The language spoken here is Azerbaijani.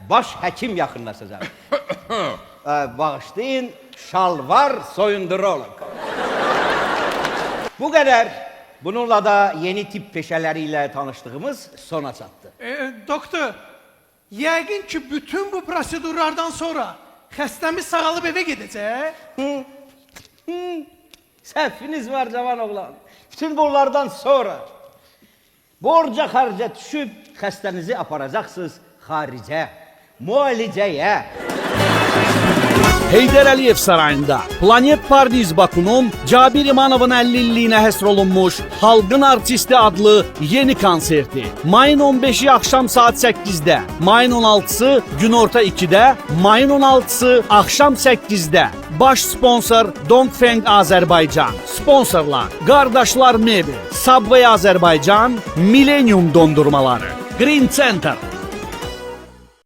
baş həkim yaxınlaşacaq. Bağışlayın, şalvar soyundurolog. Bu qədər. Bununla da yeni tip peşələri ilə tanışdığımız sona çatdı. Doktor, yəqin ki bütün bu prosedurlardan sonra xəstəmiz sağalıb evə gedəcək. Səhviniz var cavan oğlan. Bütün bunlardan sonra borca xərcə düşüb xəstənizi aparacaqsınız xaricə, müalicəyə. Heydər Əliyev sarayında Planet Pardiz Bakunun Cabir İmanovun 50 illiyinə həsr olunmuş Xalqın Artisti adlı yeni konserti. Mayın 15-i axşam saat 8-də, mayın 16-sı günorta 2-də, mayın 16-sı axşam 8-də. Baş sponsor Dongfeng Azərbaycan. Sponsorlar Qardaşlar Mebel, Subway Azərbaycan, Millennium dondurmaları, Green Center,